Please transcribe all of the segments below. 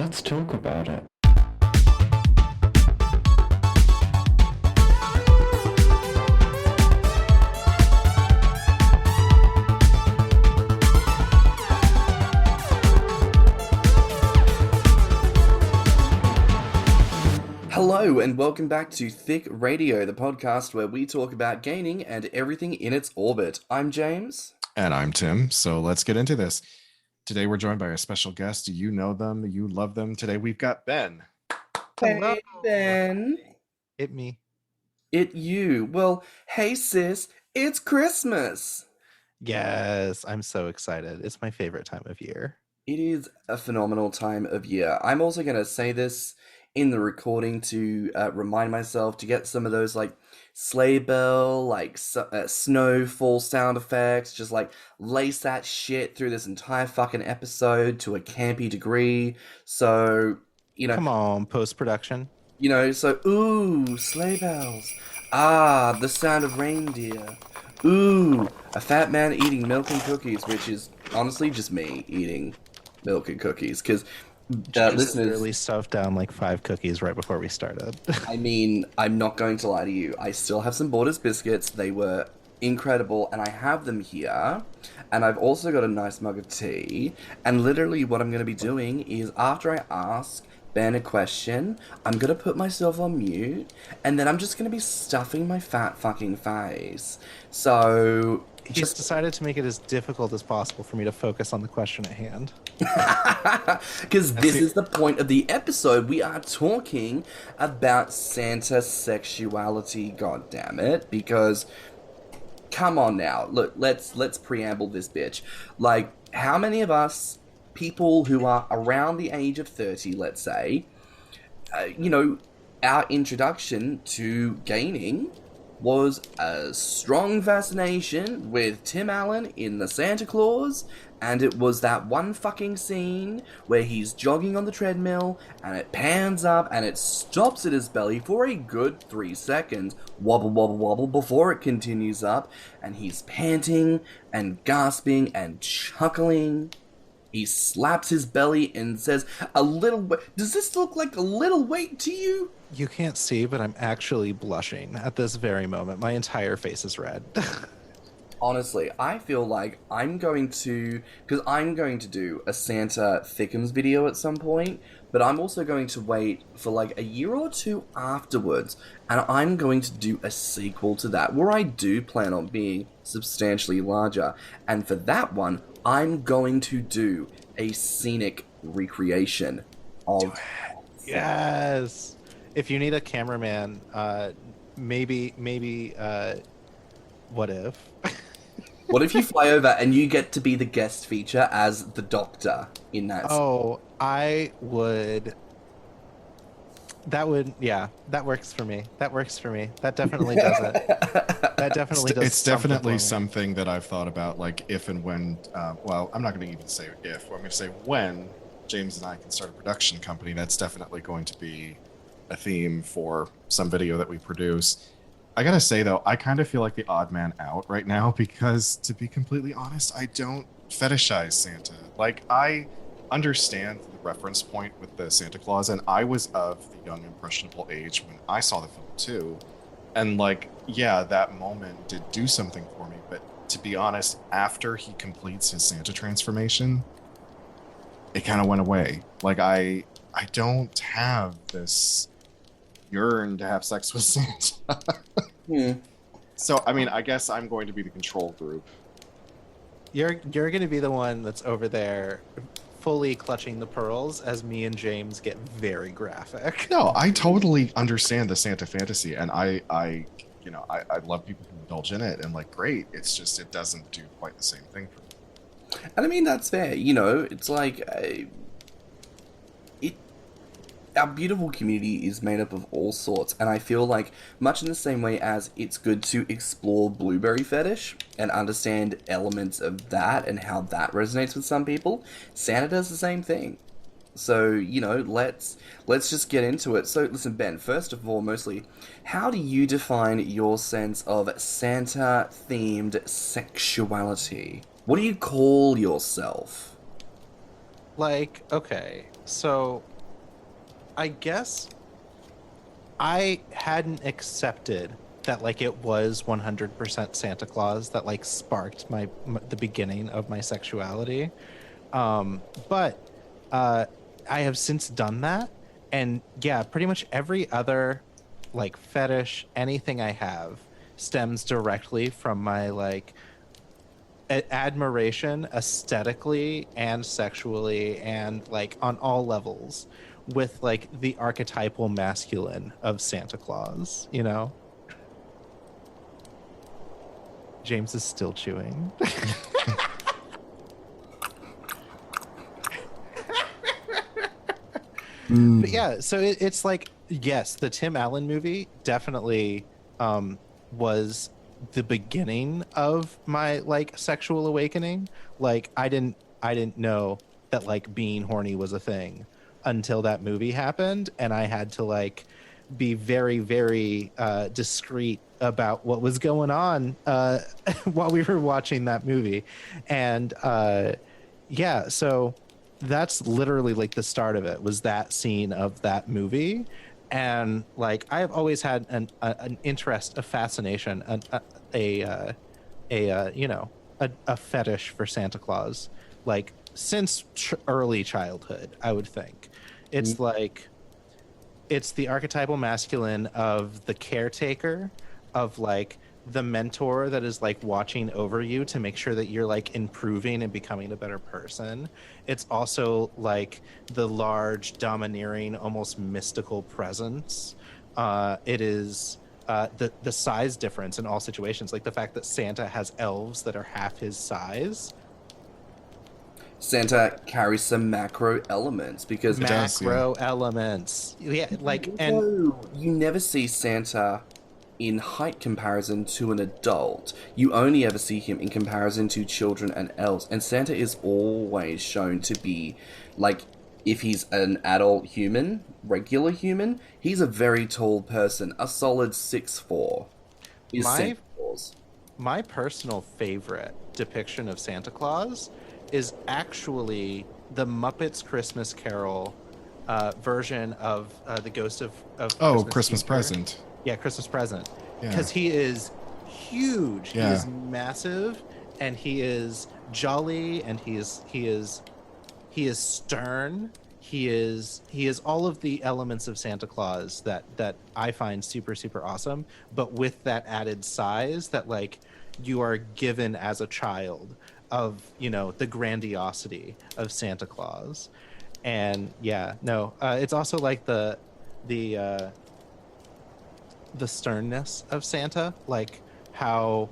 Let's talk about it. Hello and welcome back to Thicc Radio, the podcast where we talk about gaming and everything in its orbit. I'm James. And I'm Tim, so let's get into this. Today we're joined by a special guest. You know them, you love them. Today we've got Ben. Hello. Hey, Ben. It me. It you. Well, hey sis, it's Christmas. Yes, I'm so excited. It's my favorite time of year. It is a phenomenal time of year. I'm also going to say this in the recording to remind myself to get some of those like sleigh bell, like snowfall sound effects, just like lace that shit through this entire fucking episode to a campy degree. So, you know. Come on, post-production. You know, so, ooh, sleigh bells. Ah, the sound of reindeer. Ooh, a fat man eating milk and cookies, which is honestly just me eating milk and cookies, because listeners literally stuffed down like 5 cookies right before we started. I mean, I'm not going to lie to you. I still have some Borders biscuits. They were incredible, and I have them here. And I've also got a nice mug of tea. And literally what I'm going to be doing is after I ask Ben a question, I'm going to put myself on mute, and then I'm just going to be stuffing my fat fucking face. So He's decided to make it as difficult as possible for me to focus on the question at hand. Because this is the point of the episode. We are talking about Santasexuality, goddammit. Because, come on now, look, let's preamble this bitch. Like, how many of us, people who are around the age of 30, let's say, our introduction to gaming was a strong fascination with Tim Allen in The Santa Claus, and it was that one fucking scene where he's jogging on the treadmill, and it pans up, and it stops at his belly for a good 3 seconds, wobble, wobble, wobble, before it continues up, and he's panting, and gasping, and chuckling. He slaps his belly and says, does this look like a little weight to you? You can't see, but I'm actually blushing at this very moment. My entire face is red. Honestly, I feel like I'm going to do a Santa Thickums video at some point, but I'm also going to wait for like a year or two afterwards, and I'm going to do a sequel to that, where I do plan on being substantially larger, and for that one, I'm going to do a scenic recreation of... Yes! If you need a cameraman, maybe, what if? What if you fly over and you get to be the guest feature as the doctor in that? Oh, I would... That works for me. That definitely does it. That definitely does. It's definitely something that I've thought about, like if and when, well, I'm not going to even say if, I'm going to say when James and I can start a production company. That's definitely going to be a theme for some video that we produce. I gotta say though, I kind of feel like the odd man out right now because, to be completely honest, I don't fetishize Santa. Like, I understand the reference point with the Santa Claus, and I was of the young impressionable age when I saw the film too, and like, yeah, that moment did do something for me, but to be honest, after he completes his Santa transformation, it kind of went away. Like, I don't have this yearn to have sex with Santa. So, I mean, I guess I'm going to be the control group. You're going to be the one that's over there fully clutching the pearls as me and James get very graphic. No, I totally understand the Santa fantasy, and I love people who indulge in it, and like, great. It's just, it doesn't do quite the same thing for me. And I mean, that's fair. You know, it's like... Our beautiful community is made up of all sorts, and I feel like, much in the same way as it's good to explore blueberry fetish and understand elements of that and how that resonates with some people, Santa does the same thing. So, you know, let's just get into it. So, listen, Ben, first of all, mostly, how do you define your sense of Santa-themed sexuality? What do you call yourself? Like, okay, so I guess I hadn't accepted that like it was 100% Santa Claus that like sparked the beginning of my sexuality. But I have since done that, and yeah, pretty much every other like fetish, anything I have stems directly from my like admiration aesthetically and sexually and like on all levels with like the archetypal masculine of Santa Claus, you know? James is still chewing. But yeah, so it's like, yes, the Tim Allen movie definitely was the beginning of my like sexual awakening. Like I didn't know that like being horny was a thing until that movie happened, and I had to like be very, very discreet about what was going on while we were watching that movie. And yeah, so that's literally like the start of it, was that scene of that movie. And like I've always had an interest, a fascination, a you know, a fetish for Santa Claus, like since early childhood. I would think it's like it's the archetypal masculine of the caretaker, of like the mentor that is like watching over you to make sure that you're like improving and becoming a better person. It's also like the large, domineering, almost mystical presence. It is the size difference in all situations, like the fact that Santa has elves that are half his size. Santa carries some macro elements because elements, yeah, like, and you never see Santa in height comparison to an adult. You only ever see him in comparison to children and elves. And Santa is always shown to be, like, if he's an adult human, regular human, he's a very tall person, a solid 6'4". Santa Claus. My personal favorite depiction of Santa Claus is actually the Muppets Christmas Carol version of the Ghost of Christmas Present. Yeah, Christmas Present. Because he is huge. Yeah. He is massive, and he is jolly, and he is stern. He is all of the elements of Santa Claus that I find super, super awesome, but with that added size that like you are given as a child of, you know, the grandiosity of Santa Claus. And yeah, no, it's also like the sternness of Santa, like how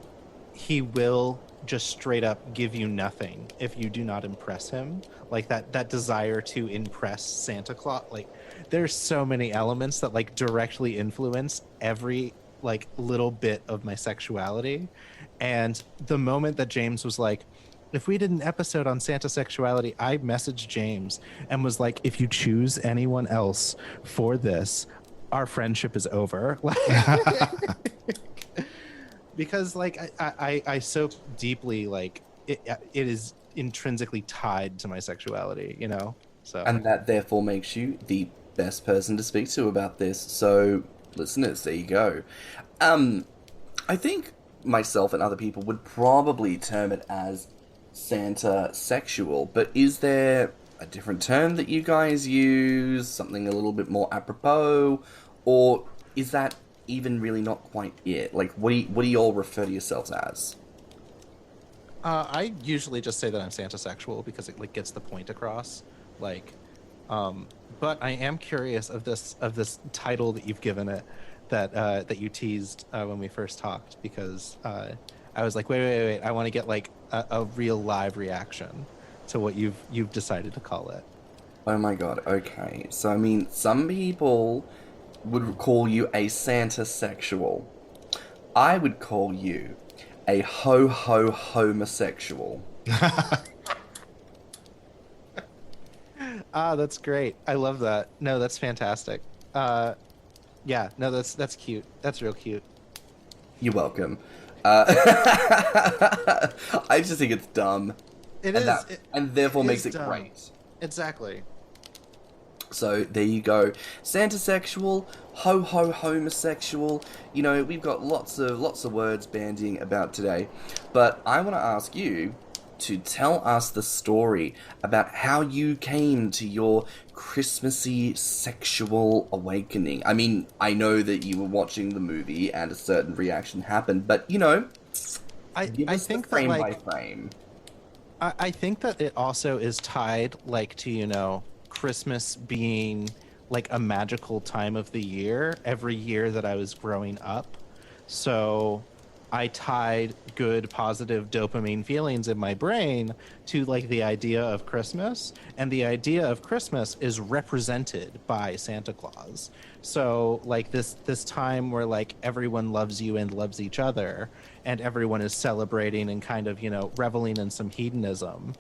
he will just straight up give you nothing if you do not impress him. Like that desire to impress Santa Claus. Like there's so many elements that like directly influence every like little bit of my sexuality. And the moment that James was like, if we did an episode on Santasexuality, I messaged James and was like, if you choose anyone else for this, our friendship is over. Because like I so deeply like it is intrinsically tied to my sexuality, you know? So, and that therefore makes you the best person to speak to about this. So listeners, there you go. I think myself and other people would probably term it as Santasexual, but is there a different term that you guys use, something a little bit more apropos, or is that even really not quite it? Like, what do you all refer to yourselves as? I usually just say that I'm Santasexual because it like gets the point across. Like, but I am curious of this title that you've given it, that you teased when we first talked, because I was like, wait, I want to get like a real live reaction to what you've decided to call it. Oh my god, okay. So I mean, some people would call you a Santasexual. I would call you a homosexual. That's great. I love that. No, that's fantastic. Yeah, no, that's cute. That's real cute. You're welcome. I just think it's dumb. It and therefore makes it dumb. Great. Exactly. So there you go. Santasexual, ho ho homosexual. You know, we've got lots of words bandying about today. But I want to ask you to tell us the story about how you came to your Christmassy sexual awakening. I mean, I know that you were watching the movie and a certain reaction happened, but you know, give I us think the frame that, by like, frame. I think that it also is tied, like, to, you know, Christmas being like a magical time of the year every year that I was growing up. So I tied good, positive dopamine feelings in my brain to like the idea of Christmas. And the idea of Christmas is represented by Santa Claus. So like this time where like everyone loves you and loves each other, and everyone is celebrating and kind of, you know, reveling in some hedonism,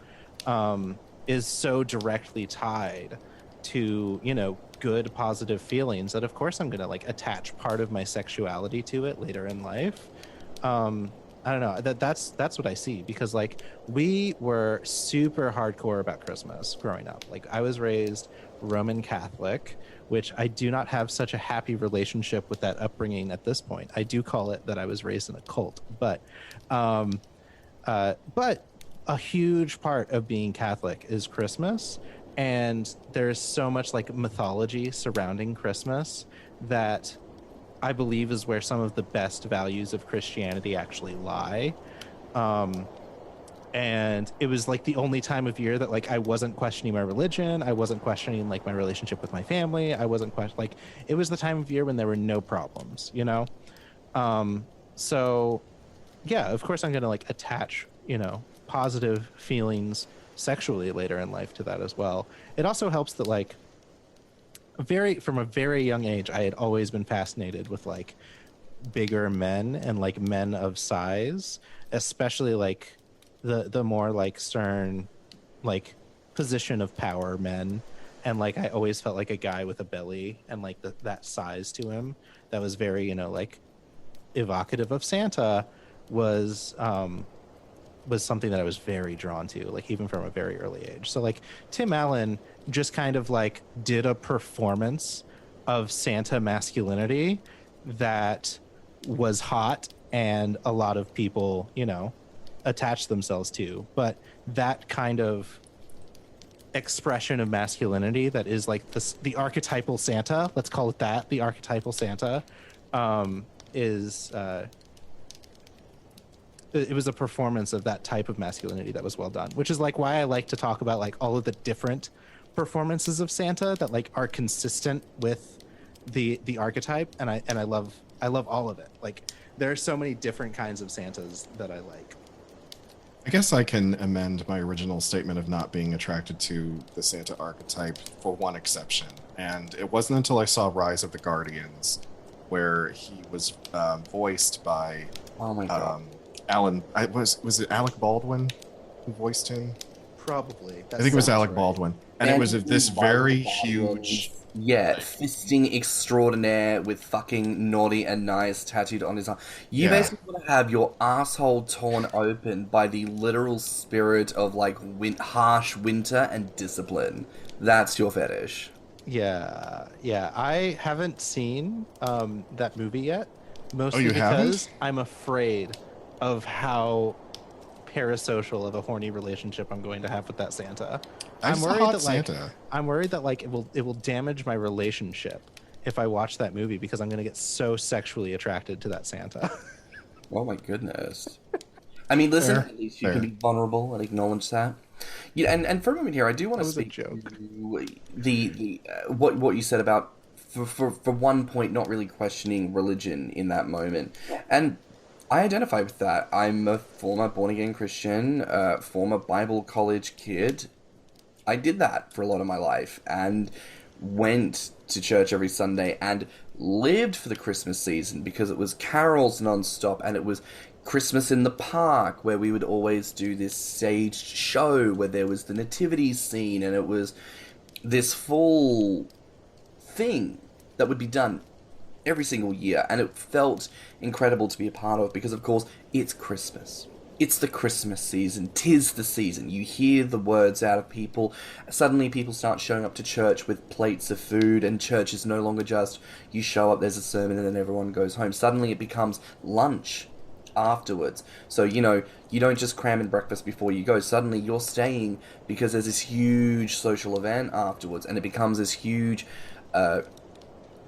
is so directly tied to, you know, good positive feelings that of course I'm gonna like attach part of my sexuality to it later in life. I don't know, that's what I see, because like we were super hardcore about Christmas growing up. Like I was raised Roman Catholic, which I do not have such a happy relationship with that upbringing at this point. I do call it that I was raised in a cult, but a huge part of being Catholic is Christmas, and there's so much like mythology surrounding Christmas that I believe is where some of the best values of Christianity actually lie. And it was like the only time of year that like I wasn't questioning my religion, I wasn't questioning like my relationship with my family, I wasn't like it was the time of year when there were no problems, you know. So yeah, of course I'm gonna like attach, you know, positive feelings sexually later in life to that as well. It also helps that like from a very young age I had always been fascinated with like bigger men and like men of size, especially like the more like stern like position of power men. And like I always felt like a guy with a belly and like that size to him that was very, you know, like evocative of Santa was something that I was very drawn to, like even from a very early age. So like Tim Allen just kind of like did a performance of Santa masculinity that was hot, and a lot of people, you know, attached themselves to. But that kind of expression of masculinity that is like the archetypal Santa, let's call it that, the archetypal Santa, is it was a performance of that type of masculinity that was well done, which is like why I like to talk about like all of the different performances of Santa that like are consistent with the archetype, and I love all of it. Like there are so many different kinds of Santas that I like. I guess I can amend my original statement of not being attracted to the Santa archetype for one exception, and it wasn't until I saw Rise of the Guardians where he was voiced by Oh my god. Alan, was it Alec Baldwin who voiced him? Probably. I think it was Alec Baldwin. And it was this very huge... Yeah, fisting extraordinaire with fucking naughty and nice tattooed on his arm. You basically want to have your asshole torn open by the literal spirit of like harsh winter and discipline. That's your fetish. Yeah. I haven't seen that movie yet, mostly because haven't? I'm afraid of how parasocial of a horny relationship I'm going to have with that Santa. I'm worried that like it will damage my relationship if I watch that movie, because I'm going to get so sexually attracted to that Santa. Oh my goodness. I mean, listen, at least you can be vulnerable and acknowledge that. Yeah, and for a moment here, I do want to speak to the what you said about for one point not really questioning religion in that moment, and I identify with that. I'm a former born-again Christian, former Bible college kid. I did that for a lot of my life and went to church every Sunday and lived for the Christmas season because it was carols non-stop, and it was Christmas in the park where we would always do this staged show where there was the nativity scene, and it was this full thing that would be done every single year, and it felt incredible to be a part of because, of course, it's Christmas. it's the Christmas season. 'Tis the season. You hear the words out of people. Suddenly people start showing up to church with plates of food, and church is no longer just you show up, there's a sermon, and then everyone goes home. Suddenly it becomes lunch afterwards. So, you know, you don't just cram in breakfast before you go. Suddenly you're staying because there's this huge social event afterwards, and it becomes this huge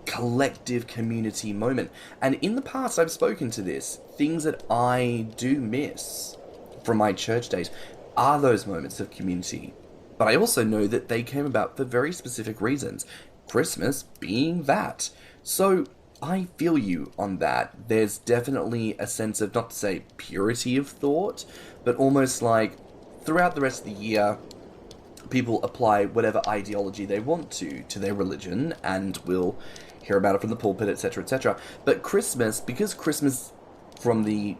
collective community moment. And in the past, I've spoken to this. Things that I do miss from my church days are those moments of community. But I also know that they came about for very specific reasons. Christmas being that. So I feel you on that. There's definitely a sense of, not to say purity of thought, but almost like throughout the rest of the year, people apply whatever ideology they want to their religion, and will hear about it from the pulpit, etc., etc. But Christmas, because Christmas from the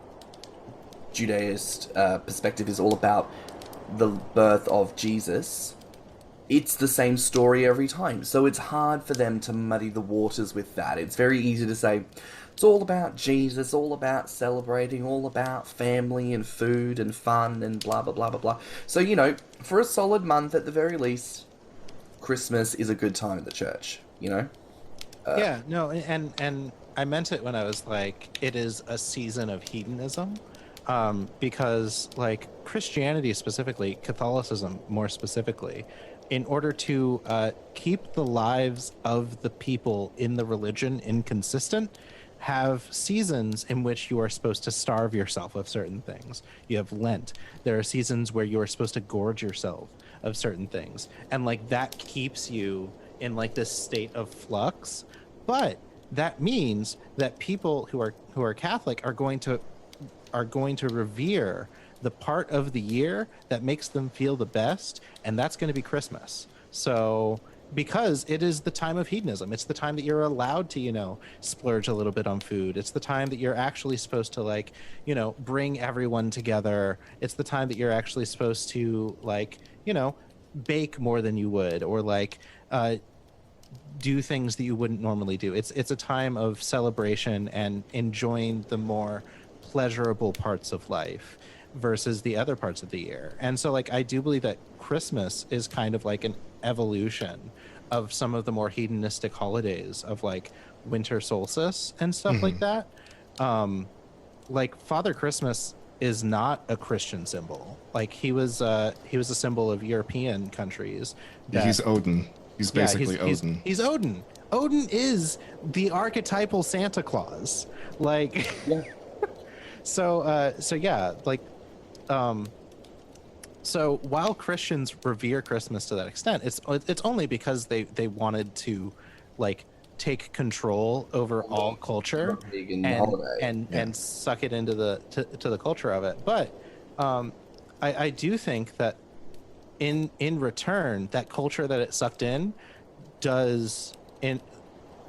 Judaist perspective is all about the birth of Jesus, it's the same story every time. So it's hard for them to muddy the waters with that. It's very easy to say, it's all about Jesus, all about celebrating, all about family and food and fun and blah, blah, blah, blah, blah. So, you know, for a solid month at the very least, Christmas is a good time at the church, you know? Yeah, no, and I meant it when I was like, it is a season of hedonism, because like Christianity specifically, Catholicism more specifically, in order to keep the lives of the people in the religion inconsistent, have seasons in which you are supposed to starve yourself of certain things. You have Lent. There are seasons where you are supposed to gorge yourself of certain things, and like that keeps you in like this state of flux. But that means that people who are Catholic are going to revere the part of the year that makes them feel the best, and that's going to be Christmas. So because it is the time of hedonism, it's the time that you're allowed to, you know, splurge a little bit on food. It's the time that you're actually supposed to, like, you know, bring everyone together. It's the time that you're actually supposed to, like, you know, bake more than you would, or like do things that you wouldn't normally do. It's a time of celebration and enjoying the more pleasurable parts of life versus the other parts of the year. And so like I do believe that Christmas is kind of like an evolution of some of the more hedonistic holidays of like winter solstice and stuff like that. Like Father Christmas is not a Christian symbol. Like he was a symbol of European countries. He's Odin. He's basically Odin. He's Odin. Odin is the archetypal Santa Claus. Like, Yeah. so yeah, like, so while Christians revere Christmas to that extent, it's only because they wanted to, like, take control over all culture and suck it into the culture of it. But I do think that in return, that culture that it sucked in does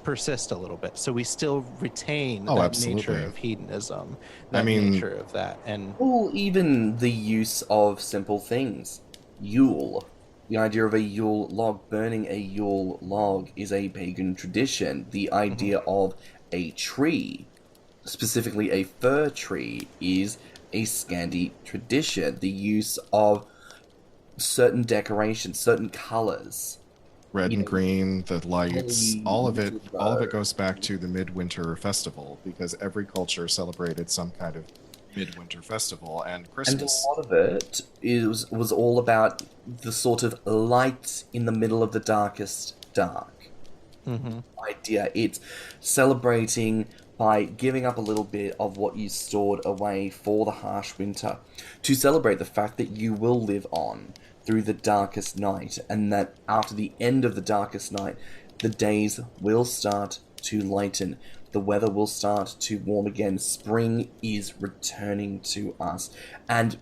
persist a little bit. So we still retain that absolutely. nature of hedonism, that nature of that. And well, even the use of simple things. Yule. The idea of a Yule log, burning a Yule log, is a pagan tradition. The idea of a tree, specifically a fir tree, is a Scandi tradition. The use of certain decorations, certain colors, red and green, the lights, all of it goes back to the midwinter festival, because every culture celebrated some kind of midwinter festival, and Christmas. And a lot of it was all about the sort of light in the middle of the darkest dark idea. It's celebrating by giving up a little bit of what you stored away for the harsh winter, to celebrate the fact that you will live on through the darkest night, and that after the end of the darkest night, the days will start to lighten. The weather will start to warm again. Spring is returning to us. And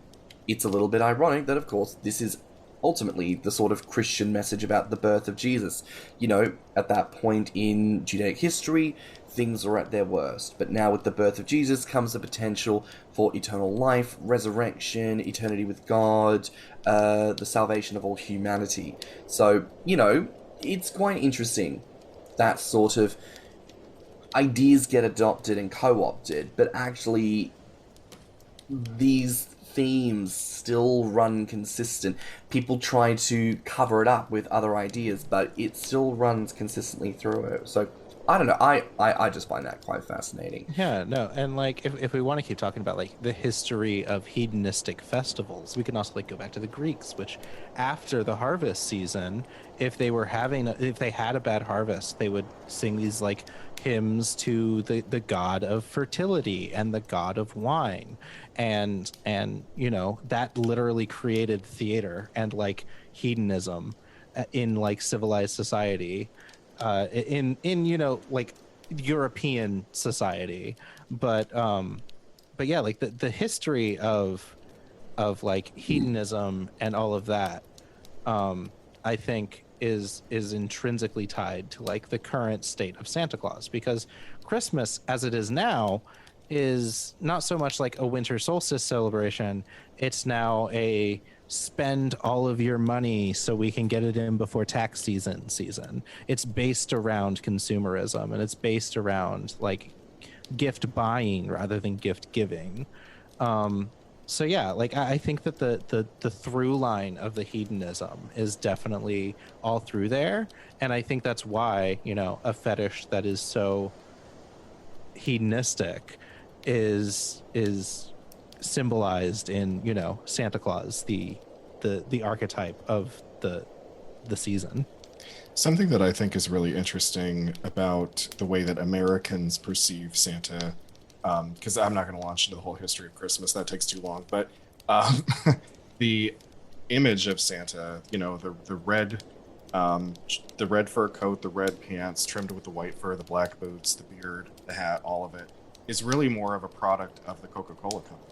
it's a little bit ironic that, of course, this is ultimately the sort of Christian message about the birth of Jesus. You know, at that point in Judaic history, things are at their worst. But now with the birth of Jesus comes the potential for eternal life, resurrection, eternity with God, the salvation of all humanity. So, you know, it's quite interesting that sort of ideas get adopted and co-opted, but actually these themes still run consistent. People try to cover it up with other ideas, but it still runs consistently through it. So I don't know. I just find that quite fascinating. Yeah, no, and like if we want to keep talking about like the history of hedonistic festivals, we can also like go back to the Greeks, which after the harvest season, if they had a bad harvest, they would sing these like hymns to the god of fertility and the god of wine, and you know, that literally created theater and like hedonism in like civilized society, in you know, like European society. But yeah, like the history of like hedonism and all of that, I think is intrinsically tied to like the current state of Santa Claus, because Christmas as it is now is not so much like a winter solstice celebration. It's now a spend all of your money so we can get it in before tax season. It's based around consumerism, and it's based around like gift buying rather than gift giving. So yeah, like I think that the through line of the hedonism is definitely all through there, and I think that's why, you know, a fetish that is so hedonistic is symbolized in, you know, Santa Claus, the archetype of the season. Something that I think is really interesting about the way that Americans perceive Santa, because I'm not going to launch into the whole history of Christmas, that takes too long, but the image of Santa, you know, the red fur coat, the red pants trimmed with the white fur, the black boots, the beard, the hat, all of it, is really more of a product of the Coca-Cola company.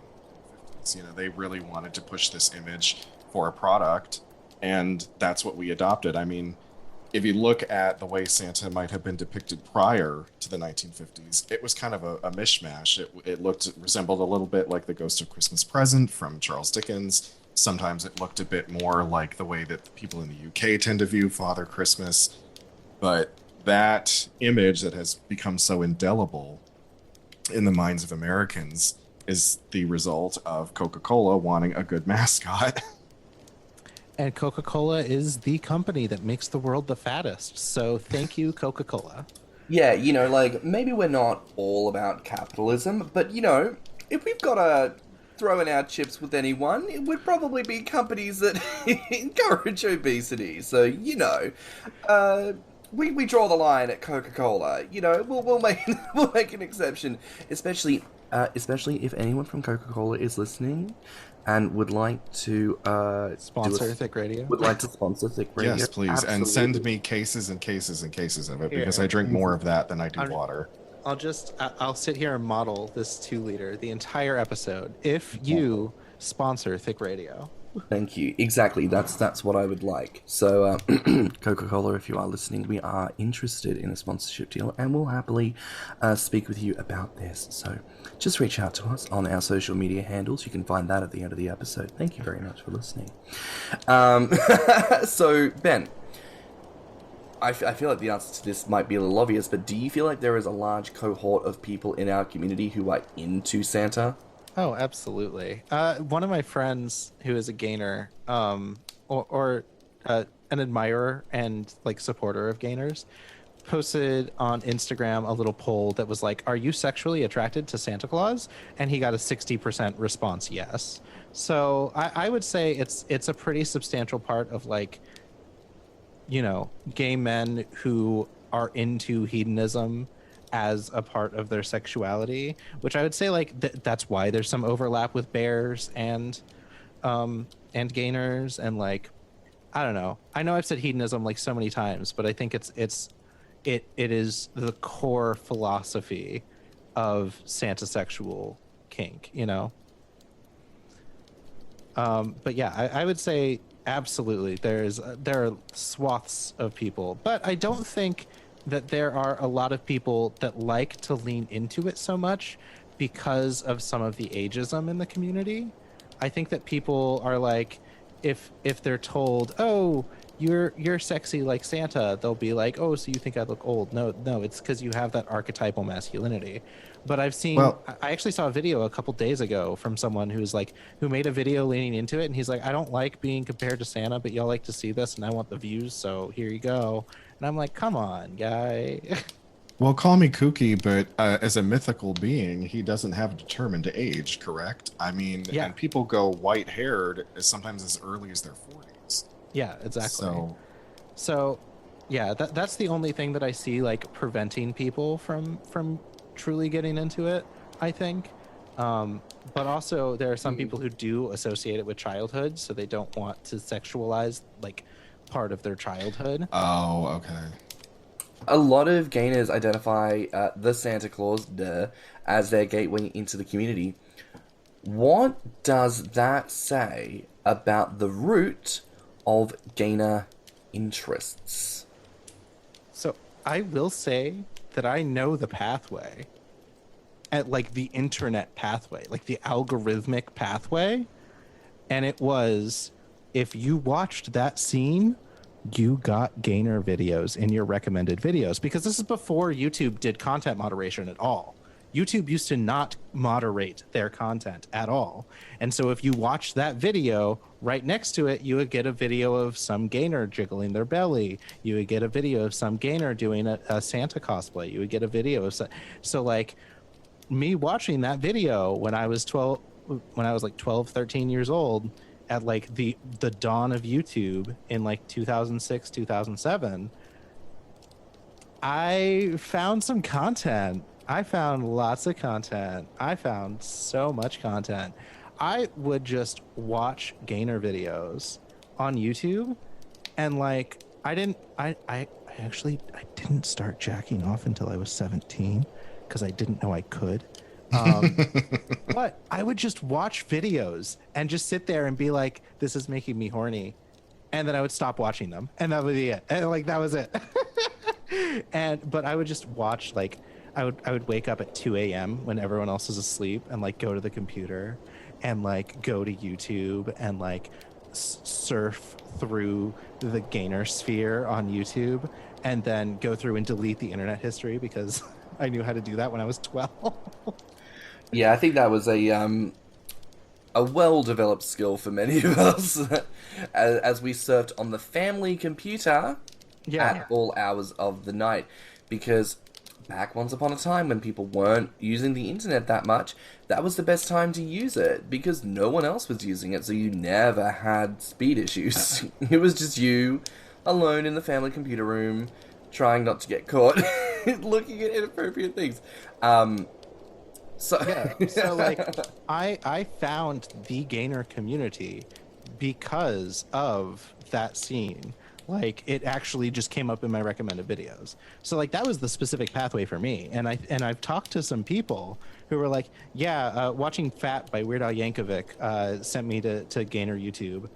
You know, they really wanted to push this image for a product, and that's what we adopted. I mean, if you look at the way Santa might have been depicted prior to the 1950s, it was kind of a mishmash. It resembled a little bit like the Ghost of Christmas Present from Charles Dickens. Sometimes it looked a bit more like the way that the people in the UK tend to view Father Christmas. But that image that has become so indelible in the minds of Americans is the result of Coca-Cola wanting a good mascot. And Coca-Cola is the company that makes the world the fattest. So thank you, Coca-Cola. Yeah, you know, like, maybe we're not all about capitalism, but, you know, if we've got to throw in our chips with anyone, it would probably be companies that encourage obesity. So, you know, we draw the line at Coca-Cola. You know, we'll make an exception, especially if anyone from Coca-Cola is listening and would like to sponsor Thicc Radio. Would like to sponsor Thicc Radio. Yes, please. Absolutely. And send me cases and cases and cases of it. Here, because I drink more of that than I do water. I'll sit here and model this 2-liter the entire episode if you sponsor Thicc Radio. Thank you. Exactly. That's what I would like. So, Coca-Cola, if you are listening, we are interested in a sponsorship deal, and we'll happily speak with you about this. So, just reach out to us on our social media handles. You can find that at the end of the episode. Thank you very much for listening. So, Ben, I feel like the answer to this might be a little obvious, but do you feel like there is a large cohort of people in our community who are into Santa? Oh, absolutely. One of my friends who is a gainer, or an admirer and like supporter of gainers, posted on Instagram a little poll that was like, "Are you sexually attracted to Santa Claus?" And he got a 60% response yes. So I would say it's a pretty substantial part of like, you know, gay men who are into hedonism as a part of their sexuality, which I would say like that's why there's some overlap with bears and gainers, and like, I don't know. I know I've said hedonism like so many times, but I think it is the core philosophy of Santasexual kink, you know. But yeah, I would say absolutely there are swaths of people, but I don't think that there are a lot of people that like to lean into it so much because of some of the ageism in the community. I think that people are like, if they're told, oh, you're sexy like Santa, they'll be like, oh, so you think I look old? No, it's because you have that archetypal masculinity. But Well, I actually saw a video a couple days ago from someone who made a video leaning into it, and he's like, I don't like being compared to Santa, but y'all like to see this, and I want the views, so here you go. And I'm like, come on, guy. well, call me kooky, but as a mythical being, he doesn't have determined age, correct? I mean, Yeah. and people go white-haired sometimes as early as their 40s. Yeah, exactly. So, So, yeah, that's the only thing that I see like preventing people from truly getting into it, I think. But also there are some people who do associate it with childhood, so they don't want to sexualize like part of their childhood. oh, okay. A lot of gainers identify the Santa Claus as their gateway into the community. What does that say about the root of gainer interests? So I will say that I know the pathway, at like the internet pathway, like the algorithmic pathway. And it was, if you watched that scene, you got gainer videos in your recommended videos, because this is before YouTube did content moderation at all. YouTube used to not moderate their content at all. And so if you watch that video, right next to it, you would get a video of some gainer jiggling their belly. You would get a video of some gainer doing a Santa cosplay. You would get a video of so like me watching that video when I was like 12, 13 years old, at like the dawn of YouTube in like 2006, 2007, I found some content. I found lots of content. I found so much content. I would just watch gainer videos on YouTube, and like I didn't start jacking off until I was 17 because I didn't know I could. But I would just watch videos and just sit there and be like, this is making me horny. And then I would stop watching them, and that would be it. And like, that was it. But I would just watch, like, I would wake up at 2 a.m. when everyone else is asleep and like go to the computer and like go to YouTube and like surf through the gainer sphere on YouTube, and then go through and delete the internet history because I knew how to do that when I was 12. Yeah, I think that was a well-developed skill for many of us as we surfed on the family computer at all hours of the night. Because back once upon a time when people weren't using the internet that much, that was the best time to use it because no one else was using it, so you never had speed issues. It was just you alone in the family computer room trying not to get caught looking at inappropriate things. So like I found the gainer community because of that scene. Like, it actually just came up in my recommended videos. So like that was the specific pathway for me. And I've talked to some people who were like, watching Fat by Weird Al Yankovic sent me to gainer YouTube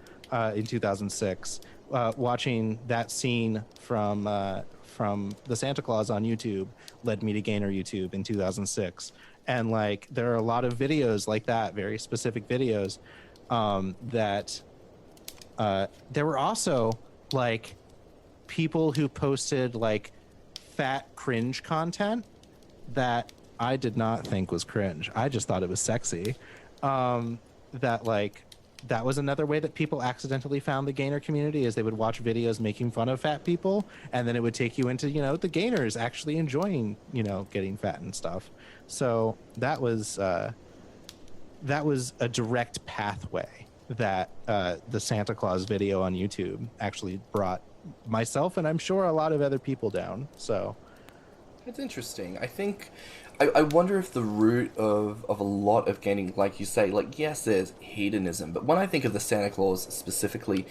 in 2006. Watching that scene from the Santa Claus on YouTube led me to gainer YouTube in 2006. And like there are a lot of videos like that, very specific videos, that there were also like people who posted like fat cringe content that I did not think was cringe. I just thought it was sexy. That was another way that people accidentally found the gainer community, is they would watch videos making fun of fat people, and then it would take you into, the gainers actually enjoying, getting fat and stuff. So that was a direct pathway that the Santa Claus video on YouTube actually brought myself, and I'm sure a lot of other people down. So it's interesting. I think I wonder if the root of a lot of gaining, like you say, like, yes, there's hedonism, but when I think of the Santa Claus specifically,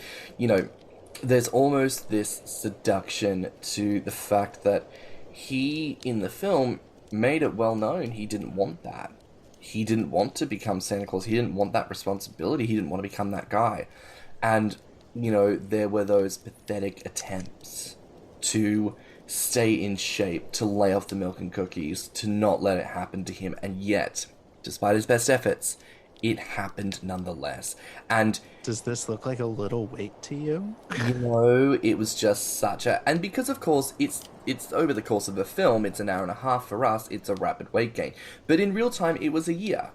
there's almost this seduction to the fact that he, in the film, made it well known he didn't want that. He didn't want to become Santa Claus. He didn't want that responsibility. He didn't want to become that guy. And, there were those pathetic attempts to stay in shape, to lay off the milk and cookies, to not let it happen to him. And yet, despite his best efforts, it happened nonetheless. And Does this look like a little wait to you? it was just such a, and because of course it's over the course of the film, it's an hour and a half for us, it's a rapid weight gain. But in real time, it was a year.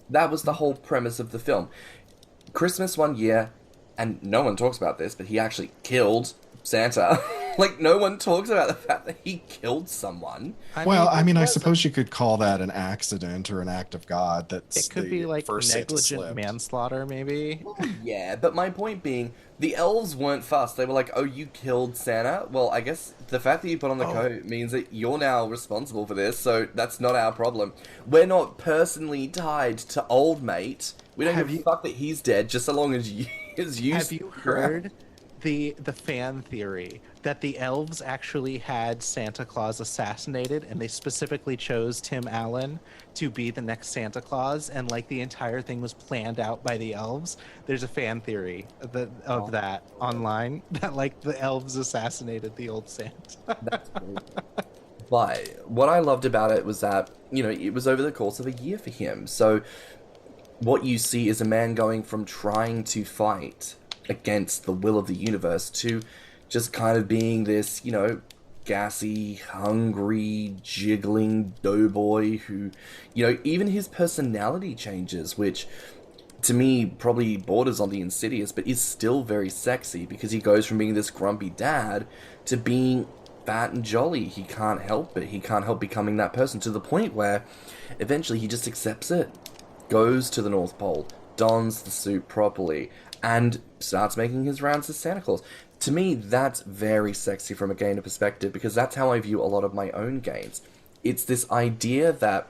That was the whole premise of the film. Christmas one year, and no one talks about this, but he actually killed Santa. Like, no one talks about the fact that he killed someone. I suppose you could call that an accident or an act of God. It could be like negligent manslaughter, maybe. Well, yeah, but my point being, the elves weren't fussed. They were like, oh, you killed Santa? Well, I guess the fact that you put on the coat means that you're now responsible for this, so that's not our problem. We're not personally tied to old mate. We don't give a fuck that he's dead, just so long as you... Have you heard the fan theory that the elves actually had Santa Claus assassinated, and they specifically chose Tim Allen to be the next Santa Claus, and like the entire thing was planned out by the elves? There's a fan theory of that online, that like the elves assassinated the old Santa. That's great. But what I loved about it was that, it was over the course of a year for him. So what you see is a man going from trying to fight against the will of the universe to just kind of being this, gassy, hungry, jiggling doughboy who, even his personality changes, which to me probably borders on the insidious, but is still very sexy because he goes from being this grumpy dad to being fat and jolly. He can't help it. He can't help becoming that person, to the point where eventually he just accepts it, goes to the North Pole, dons the suit properly, and starts making his rounds as Santa Claus. To me, that's very sexy from a gainer perspective, because that's how I view a lot of my own gains. It's this idea that,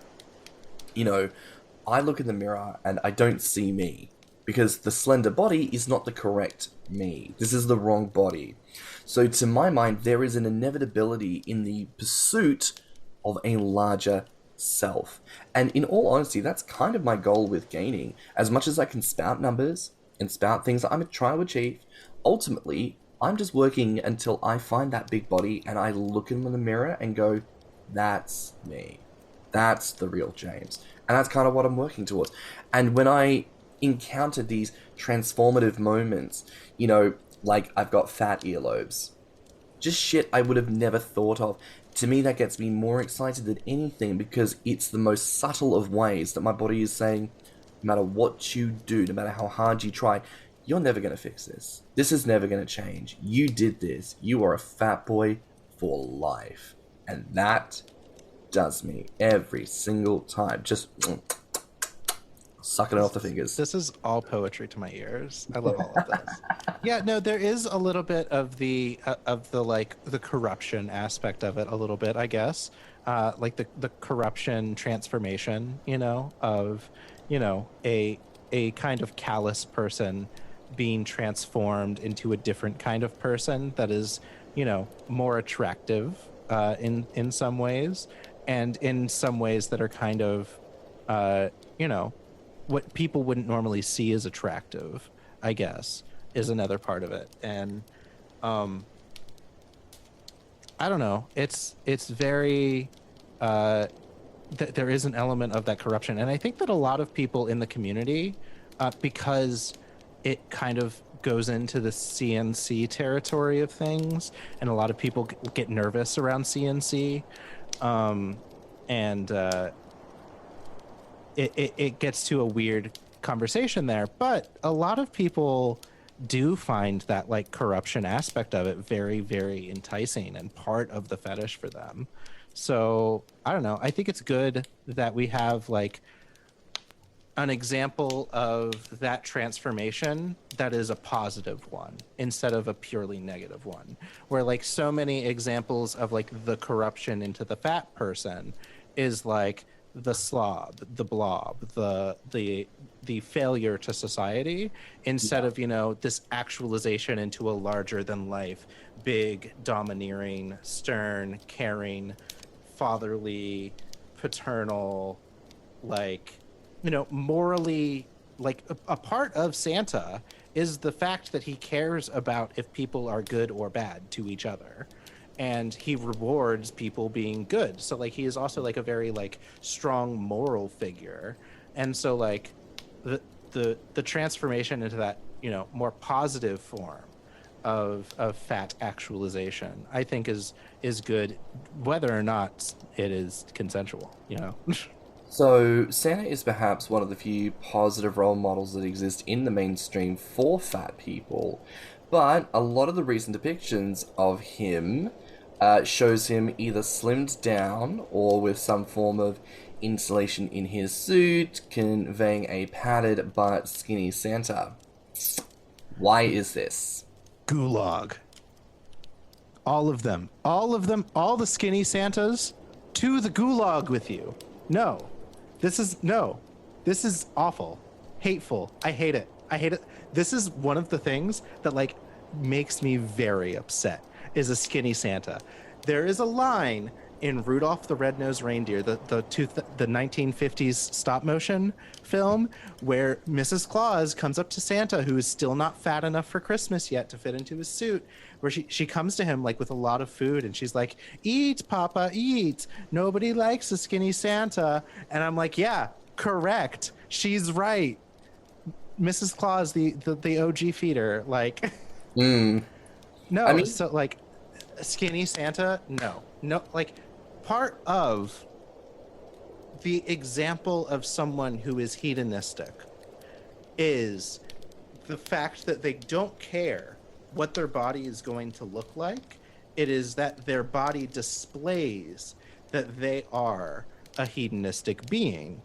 I look in the mirror and I don't see me, because the slender body is not the correct me. This is the wrong body. So to my mind, there is an inevitability in the pursuit of a larger self. And in all honesty, that's kind of my goal with gaining. As much as I can spout numbers and spout things that I'm trying to achieve, ultimately, I'm just working until I find that big body and I look in the mirror and go, that's me. That's the real James. And that's kind of what I'm working towards. And when I encounter these transformative moments, like I've got fat earlobes, just shit I would have never thought of. To me, that gets me more excited than anything, because it's the most subtle of ways that my body is saying, no matter what you do, no matter how hard you try, you're never going to fix this. This is never going to change. You did this. You are a fat boy for life. And that does me every single time. Just sucking it off the fingers. This is all poetry to my ears. I love all of this. Yeah, no, there is a little bit of the corruption aspect of it, a little bit, I guess. Like the corruption transformation, of a kind of callous person being transformed into a different kind of person that is, more attractive in some ways, and in some ways that are kind of, what people wouldn't normally see as attractive, I guess, is another part of it. And I don't know. It's very there is an element of that corruption, and I think that a lot of people in the community, because it kind of goes into the CNC territory of things, and a lot of people get nervous around CNC, and it gets to a weird conversation there. But a lot of people do find that like corruption aspect of it very, very enticing and part of the fetish for them. So I don't know. I think it's good that we have like an example of that transformation that is a positive one instead of a purely negative one, where like so many examples of like the corruption into the fat person is like the slob, the blob, the failure to society, instead of, this actualization into a larger than life, big, domineering, stern, caring, fatherly, paternal, like, morally, like a part of Santa is the fact that he cares about if people are good or bad to each other. And he rewards people being good. So like he is also like a very like strong moral figure. And so like the transformation into that, more positive form of fat actualization, I think is good, whether or not it is consensual. So, Santa is perhaps one of the few positive role models that exist in the mainstream for fat people, but a lot of the recent depictions of him shows him either slimmed down or with some form of insulation in his suit, conveying a padded but skinny Santa. Why is this? Gulag. All of them, all the skinny Santas to the gulag with you. This is awful, hateful. I hate it. This is one of the things that like makes me very upset, is a skinny Santa. There is a line in Rudolph the Red-Nosed Reindeer, the 1950s stop motion film, where Mrs. Claus comes up to Santa, who is still not fat enough for Christmas yet to fit into his suit, where she comes to him like with a lot of food, and she's like, "Eat, Papa, eat. Nobody likes a skinny Santa." And I'm like, yeah, correct. She's right. Mrs. Claus, the OG feeder, like, no. I mean, so like, skinny Santa, no, like, part of the example of someone who is hedonistic is the fact that they don't care what their body is going to look like. It is that their body displays that they are a hedonistic being.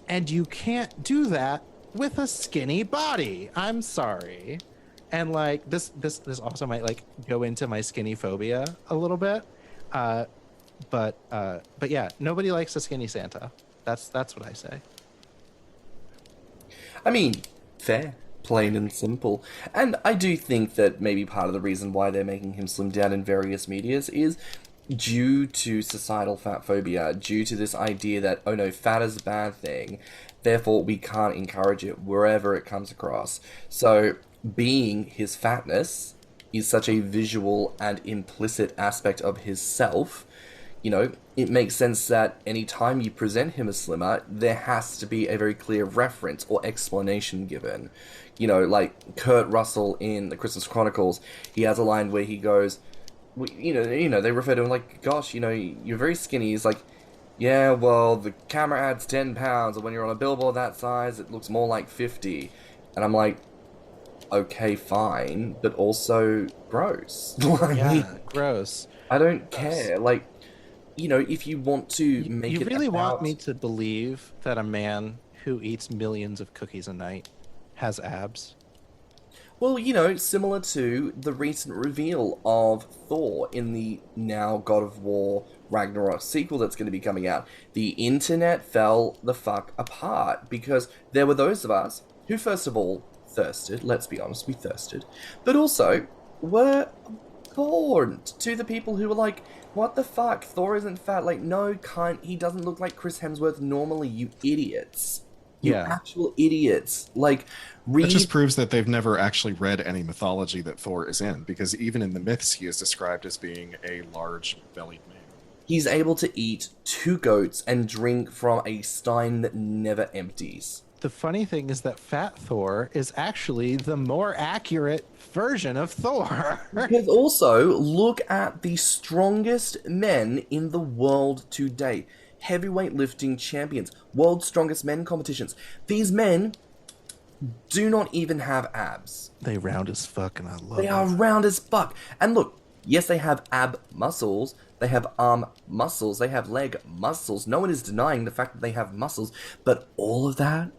And you can't do that with a skinny body. I'm sorry. And like this also might like go into my skinny phobia a little bit. But yeah, nobody likes a skinny Santa. That's what I say. I mean, fair, plain and simple. And I do think that maybe part of the reason why they're making him slim down in various medias is due to societal fat phobia, due to this idea that, oh no, fat is a bad thing, therefore we can't encourage it wherever it comes across. So being his fatness is such a visual and implicit aspect of his self, it makes sense that any time you present him as slimmer, there has to be a very clear reference or explanation given. Like Kurt Russell in The Christmas Chronicles, he has a line where he goes, they refer to him like, gosh, you're very skinny. He's like, yeah, well, the camera adds 10 pounds, and when you're on a billboard that size, it looks more like 50. And I'm like, okay, fine, but also gross. Yeah, gross. I don't care. Like, if you want to make it You really want me to believe that a man who eats millions of cookies a night has abs? Well, similar to the recent reveal of Thor in the now God of War Ragnarok sequel that's going to be coming out. The internet fell the fuck apart because there were those of us who, first of all, thirsted. Let's be honest, we thirsted. But also were bored to the people who were like, what the fuck? Thor isn't fat. Like, no, cunt. He doesn't look like Chris Hemsworth normally, you idiots. You actual idiots. Like, read... That just proves that they've never actually read any mythology that Thor is in, because even in the myths, he is described as being a large-bellied man. He's able to eat 2 goats and drink from a stein that never empties. The funny thing is that Fat Thor is actually the more accurate version of Thor. Because also, look at the strongest men in the world today. Heavyweight lifting champions, world's strongest men competitions. These men do not even have abs. They round as fuck, and I love They are round as fuck. And look, yes, they have ab muscles, they have arm muscles, they have leg muscles. No one is denying the fact that they have muscles, but all of that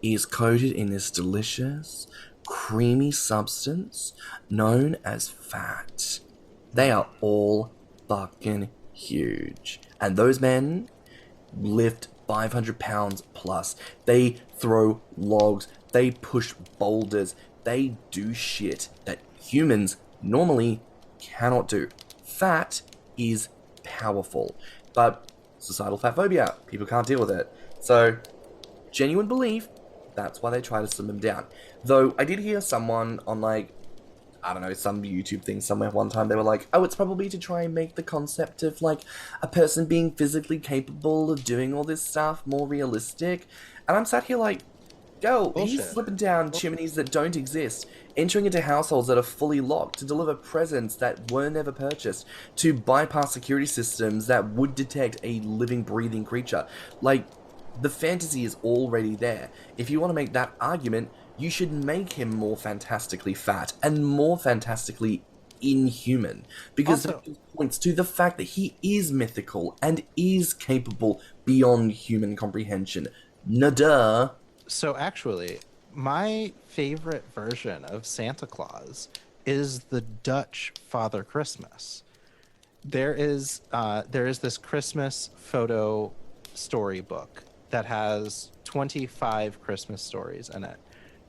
is coated in this delicious, creamy substance known as fat. They are all fucking huge. And those men lift 500 pounds plus. They throw logs. They push boulders. They do shit that humans normally cannot do. Fat is powerful. But societal fat phobia, people can't deal with it. So, genuine belief, that's why they try to slim them down. Though, I did hear someone on, like, I don't know, some YouTube thing somewhere one time, they were like, oh, it's probably to try and make the concept of, like, a person being physically capable of doing all this stuff more realistic. And I'm sat here like, Girl, he's Bullshit. slipping down chimneys that don't exist, entering into households that are fully locked, to deliver presents that were never purchased, to bypass security systems that would detect a living, breathing creature. Like, the fantasy is already there. If you want to make that argument, you should make him more fantastically fat and more fantastically inhuman, because Also- that points to the fact that he is mythical and is capable beyond human comprehension. Nada. So actually, my favorite version of Santa Claus is the Dutch Father Christmas. There is this Christmas photo storybook that has 25 Christmas stories in it.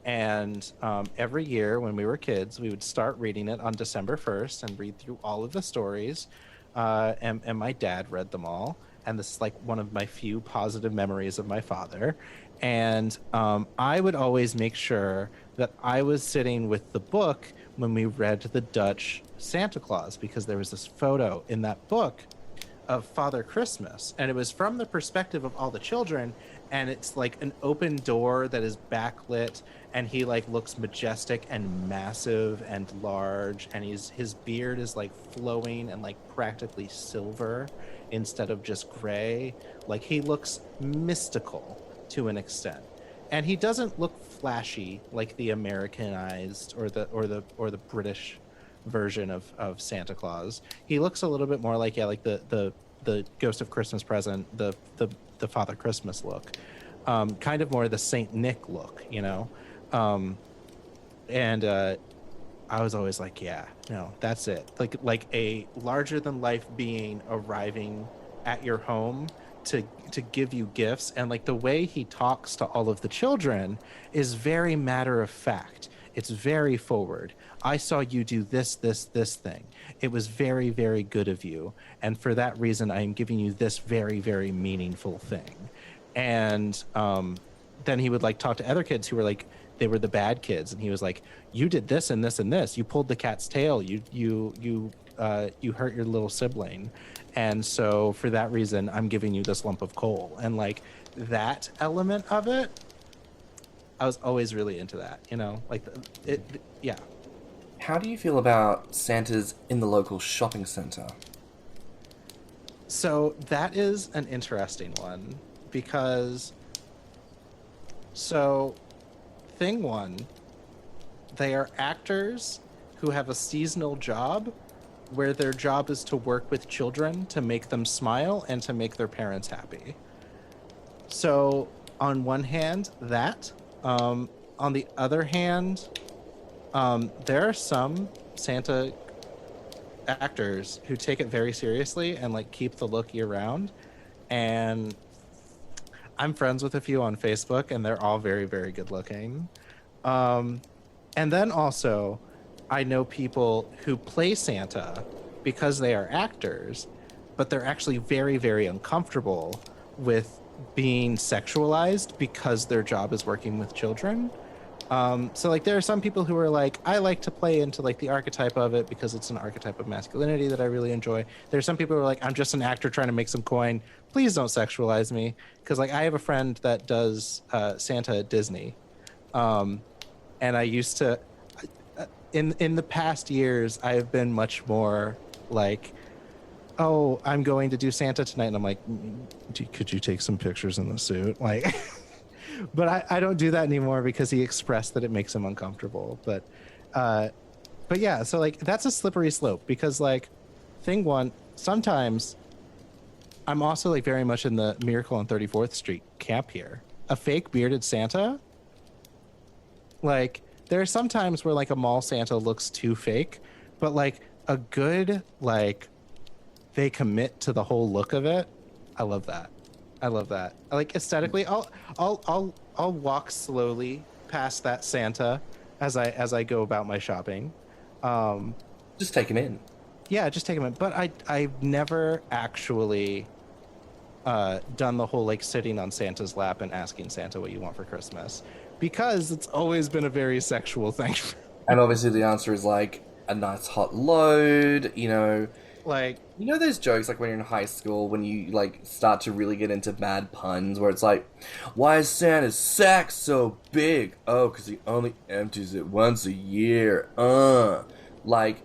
And every year when we were kids, we would start reading it on December 1st and read through all of the stories. And my dad read them all. And this is like one of my few positive memories of my father. And I would always make sure that I was sitting with the book when we read the Dutch Santa Claus, because there was this photo in that book of Father Christmas, and it was from the perspective of all the children, and it's like an open door that is backlit, and he like looks majestic and massive and large, and his beard is like flowing and like practically silver instead of just gray. Like, he looks mystical to an extent, and he doesn't look flashy like the Americanized or the British version of Santa Claus. He looks a little bit more like the Ghost of Christmas Present, the Father Christmas look, kind of more the Saint Nick look, you know. And I was always like, yeah, no, that's it. Like a larger than life being arriving at your home to give you gifts, and like the way he talks to all of the children is very matter of fact. It's very forward. I saw you do this thing. It was very, very good of you. And for that reason, I am giving you this very, very meaningful thing. And then he would like talk to other kids who were like, they were the bad kids. And he was like, you did this and this and this. You pulled the cat's tail. You hurt your little sibling. And so for that reason, I'm giving you this lump of coal. And like that element of it, I was always really into that, you know, like yeah. How do you feel about Santas in the local shopping center? So that is an interesting one, because thing one, they are actors who have a seasonal job where their job is to work with children to make them smile and to make their parents happy. So on one hand, that, on the other hand, there are some Santa actors who take it very seriously and like keep the look year round. And I'm friends with a few on Facebook, and they're all very, very good looking. And then also, I know people who play Santa because they are actors, but they're actually very, very uncomfortable with being sexualized because their job is working with children. So like there are some people who are like, I like to play into like the archetype of it because it's an archetype of masculinity that I really enjoy. There's some people who are like, I'm just an actor trying to make some coin. Please don't sexualize me. Because like I have a friend that does Santa at Disney. And I used to, in the past years, I have been much more like, oh, I'm going to do Santa tonight. And I'm like, could you take some pictures in the suit? Like... But I don't do that anymore because he expressed that it makes him uncomfortable. But yeah, so like that's a slippery slope, because like thing one, sometimes I'm also like very much in the Miracle on 34th Street camp here. A fake bearded Santa, like there are some times where like a mall Santa looks too fake, but like a good, like they commit to the whole look of it. I love that. I love that. Like aesthetically, I'll walk slowly past that Santa as I go about my shopping. Just take him in. Yeah, just take him in. But I've never actually done the whole like sitting on Santa's lap and asking Santa what you want for Christmas, because it's always been a very sexual thing. And obviously the answer is like a nice hot load, you know, Like, You know those jokes like when you're in high school when you like start to really get into bad puns where it's like, why is Santa's sack so big? Oh, because he only empties it once a year. Like,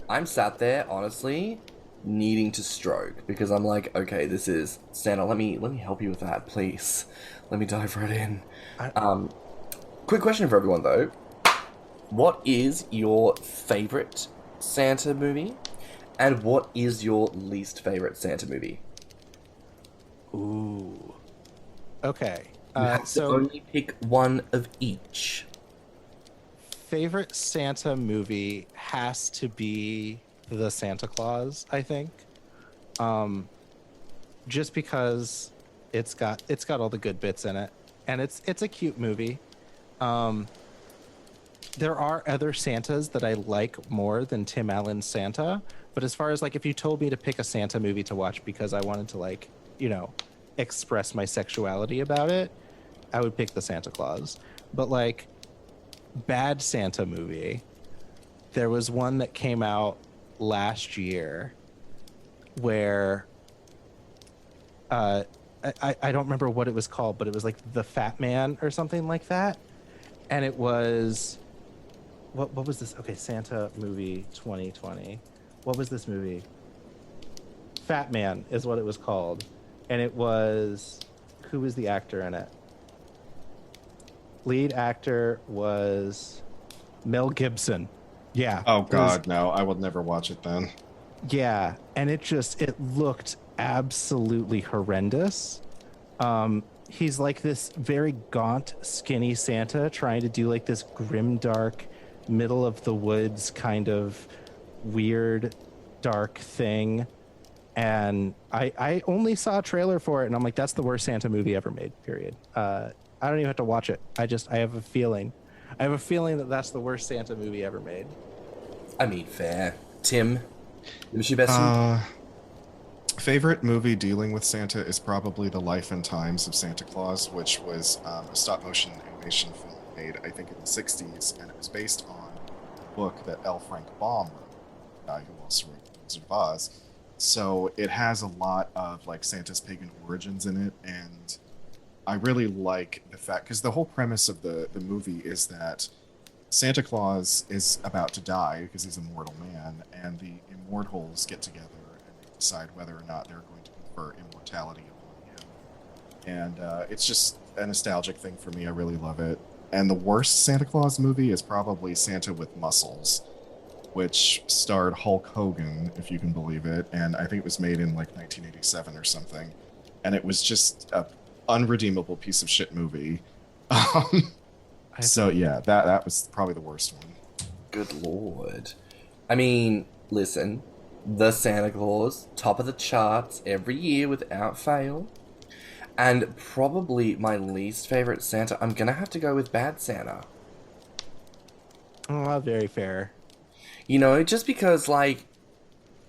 I'm sat there honestly needing to stroke because I'm like, okay, this is Santa. Let me help you with that, please. Let me dive right in. Quick question for everyone though: what is your favorite Santa movie? And what is your least favorite Santa movie? ooh. Okay. You have to only pick one of each. Favorite Santa movie has to be the Santa Claus, I think. Just because it's got all the good bits in it, and it's a cute movie. There are other Santas that I like more than Tim Allen's Santa, but as far as like if you told me to pick a Santa movie to watch because I wanted to like, express my sexuality about it, I would pick the Santa Claus. But like bad Santa movie, there was one that came out last year where I don't remember what it was called, but it was like The Fat Man or something like that. And it was what was this? Okay, Santa movie 2020. What was this movie? Fat Man is what it was called. And it was, who was the actor in it? Lead actor was Mel Gibson. Yeah. Oh God, no! I will never watch it then. Yeah, and it looked absolutely horrendous. He's like this very gaunt, skinny Santa trying to do like this grim, dark, middle of the woods kind of weird, dark thing. And I only saw a trailer for it, and I'm like, that's the worst Santa movie ever made, period. I don't even have to watch it. I have a feeling. I have a feeling that that's the worst Santa movie ever made. I mean, fair. Tim, what's your best? Favorite movie dealing with Santa is probably The Life and Times of Santa Claus, which was a stop-motion animation film made, I think, in the 60s, and it was based on a book that L. Frank Baum wrote, the guy who also wrote The Wizard of Oz. So it has a lot of like Santa's pagan origins in it, and I really like the fact, because the whole premise of the movie is that Santa Claus is about to die because he's a mortal man, and the immortals get together and they decide whether or not they're going to confer immortality upon him. And it's just a nostalgic thing for me. I really love it. And the worst Santa Claus movie is probably Santa with Muscles, which starred Hulk Hogan, if you can believe it, and I think it was made in like 1987 or something. And it was just a unredeemable piece of shit movie. So yeah, that was probably the worst one. Good lord. I mean, listen, the Santa Claus, top of the charts every year without fail. And probably my least favorite Santa, I'm gonna have to go with Bad Santa. Oh, very fair. Just because, like,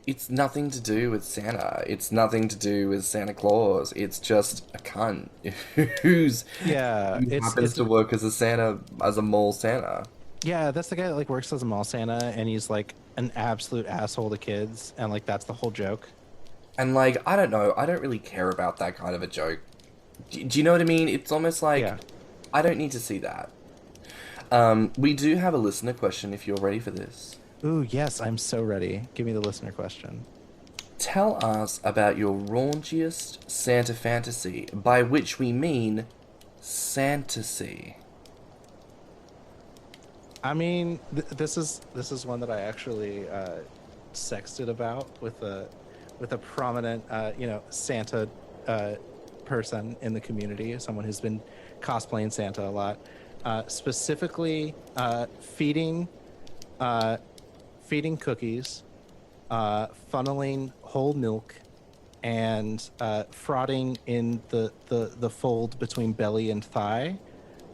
it's nothing to do with Santa. It's nothing to do with Santa Claus. It's just a cunt who happens to work as a mall Santa. Yeah, that's the guy that like works as a mall Santa, and he's like an absolute asshole to kids, and like that's the whole joke. And like, I don't know, I don't really care about that kind of a joke. Do you know what I mean? It's almost like, I don't need to see that. We do have a listener question if you're ready for this. Ooh, yes, I'm so ready. Give me the listener question. Tell us about your raunchiest Santa fantasy, by which we mean Santasy. I mean, this is one that I actually sexted about with a prominent Santa person in the community, someone who's been cosplaying Santa a lot. Specifically, feeding cookies, funneling whole milk, and frauding in the fold between belly and thigh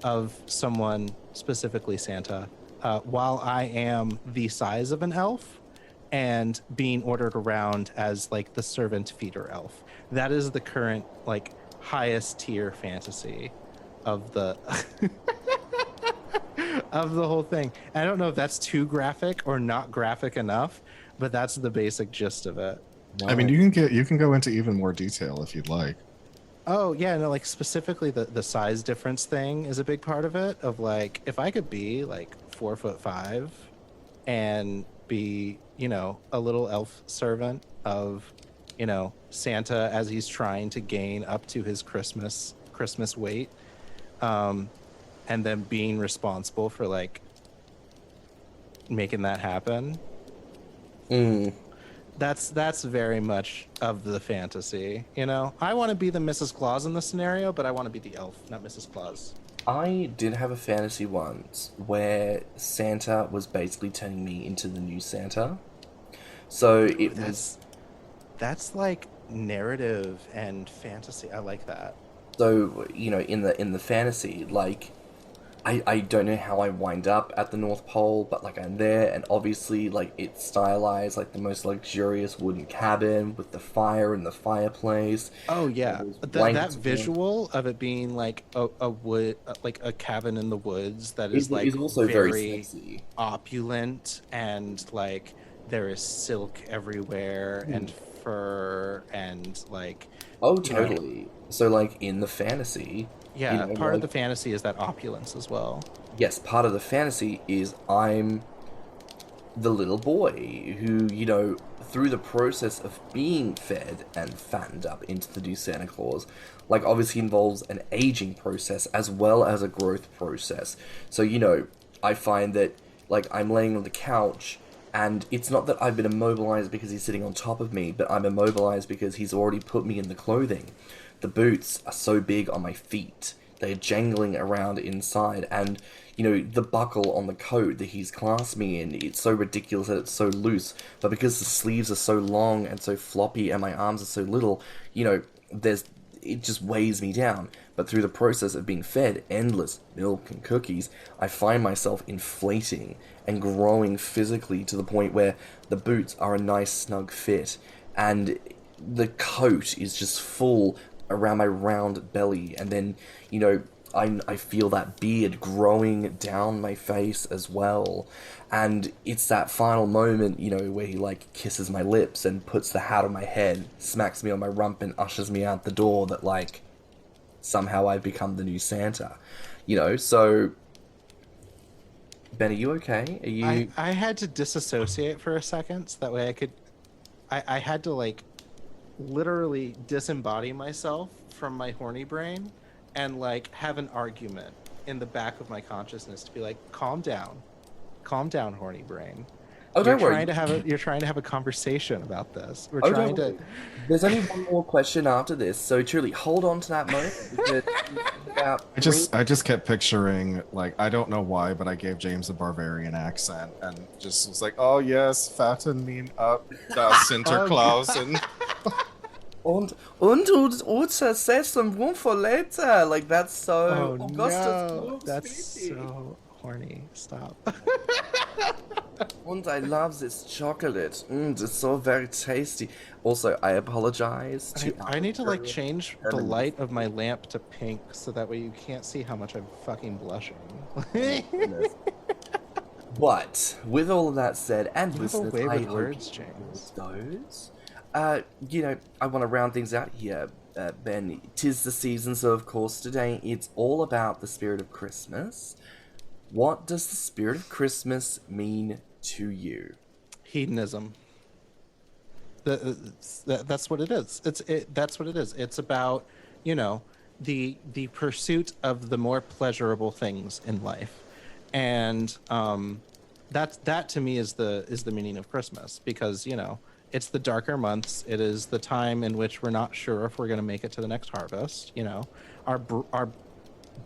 of someone, specifically Santa, while I am the size of an elf and being ordered around as like the servant feeder elf. That is the current like highest tier fantasy of the of the whole thing. And I don't know if that's too graphic or not graphic enough, but that's the basic gist of it. I mean, you can go into even more detail if you'd like. Oh yeah, no, like specifically the size difference thing is a big part of it. Of like, if I could be like 4'5" and be, you know, a little elf servant of, you know, Santa as he's trying to gain up to his Christmas weight, and then being responsible for like making that happen. That's very much of the fantasy, you know. I want to be the Mrs. Claus in this scenario, but I want to be the elf, not Mrs. Claus. I did have a fantasy once where Santa was basically turning me into the new Santa. So that's like narrative and fantasy. I like that. So, you know, in the fantasy, like, I don't know how I wind up at the North Pole, but like I'm there, and obviously like it's stylized like the most luxurious wooden cabin with the fire and the fireplace. Oh yeah, that visual of it being like a wood, like a cabin in the woods that is like also very sexy, opulent, and like there is silk everywhere and fur and like. Oh, totally. You know, so like in the fantasy. Yeah, you know, part of the fantasy is that opulence as well. Yes, part of the fantasy is I'm the little boy who, you know, through the process of being fed and fattened up into the new Santa Claus, like obviously involves an aging process as well as a growth process. So, you know, I find that like I'm laying on the couch and it's not that I've been immobilized because he's sitting on top of me, but I'm immobilized because he's already put me in the clothing. The boots are so big on my feet. They're jangling around inside. And, you know, the buckle on the coat that he's clasped me in, it's so ridiculous that it's so loose. But because the sleeves are so long and so floppy and my arms are so little, you know, it just weighs me down. But through the process of being fed endless milk and cookies, I find myself inflating and growing physically to the point where the boots are a nice snug fit. And the coat is just full around my round belly, and then, you know, I feel that beard growing down my face as well, and it's that final moment, you know, where he like kisses my lips and puts the hat on my head, smacks me on my rump and ushers me out the door, that like somehow I've become the new Santa, you know. So Ben, are you okay? Are you... I had to disassociate for a second so that way I had to like literally disembody myself from my horny brain and like have an argument in the back of my consciousness to be like, calm down, horny brain. Oh, don't worry. You're trying to have a conversation about this. There's only one more question after this, so truly hold on to that moment. I just kept picturing, like, I don't know why, but I gave James a Barbarian accent and just was like, oh yes, fatten me up, Sinterklaas. Und set some room for later. Like, that's so Augustus. No, that's so horny. Stop. And I love this chocolate. It's so very tasty. Also, I apologize to... I need to, like, change the light of my lamp to pink so that way you can't see how much I'm fucking blushing. But, with all of that said, and listeners, I hope words, James. Those... you know, I want to round things out here, Ben. 'Tis the season, so of course today it's all about the spirit of Christmas. What does the spirit of Christmas mean to you? Hedonism. That's what it is. That's what it is. It's about, you know, the pursuit of the more pleasurable things in life, and that to me is the meaning of Christmas, because, you know, it's the darker months. It is the time in which we're not sure if we're going to make it to the next harvest. You know, our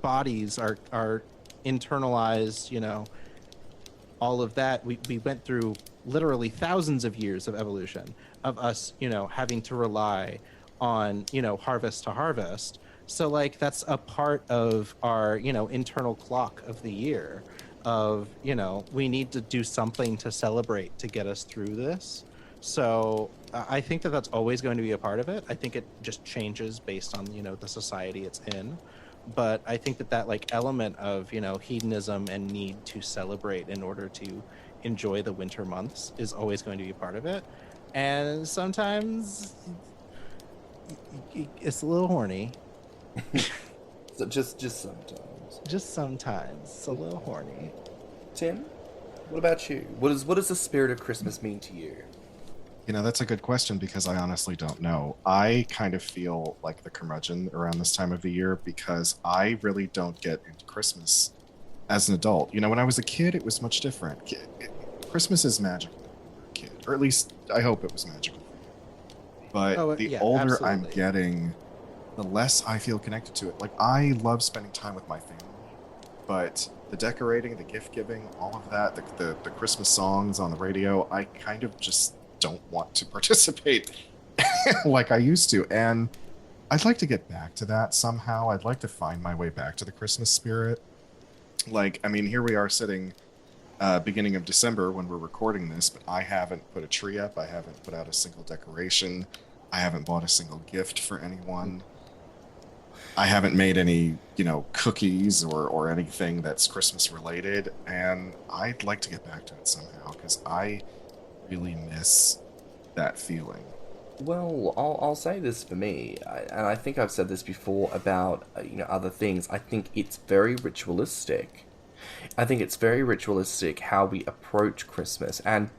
bodies are internalized. You know, all of that. We went through literally thousands of years of evolution of us, you know, having to rely on, you know, harvest to harvest. So like that's a part of our, you know, internal clock of the year of, you know, we need to do something to celebrate to get us through this. So I think that that's always going to be a part of it. I think it just changes based on, you know, the society it's in. But I think that like element of, you know, hedonism and need to celebrate in order to enjoy the winter months is always going to be part of it. And sometimes it's a little horny. So just sometimes. Just sometimes it's a little horny. Tim, what about you? What does the spirit of Christmas mean to you? You know, that's a good question because I honestly don't know. I kind of feel like the curmudgeon around this time of the year because I really don't get into Christmas as an adult. You know, when I was a kid, it was much different. Christmas is magical when you're a kid, or at least I hope it was magical. But older absolutely. I'm getting, the less I feel connected to it. Like, I love spending time with my family, but the decorating, the gift giving, all of that, the Christmas songs on the radio, I kind of just don't want to participate like I used to. And I'd like to get back to that somehow. I'd like to find my way back to the Christmas spirit. Like, I mean, here we are sitting beginning of December when we're recording this, but I haven't put a tree up. I haven't put out a single decoration. I haven't bought a single gift for anyone. I haven't made any, cookies or anything that's Christmas related. And I'd like to get back to it somehow because I really miss that feeling. Well, I'll say this for me, and I think I've said this before about other things. I think it's very ritualistic. I think it's very ritualistic how we approach Christmas, and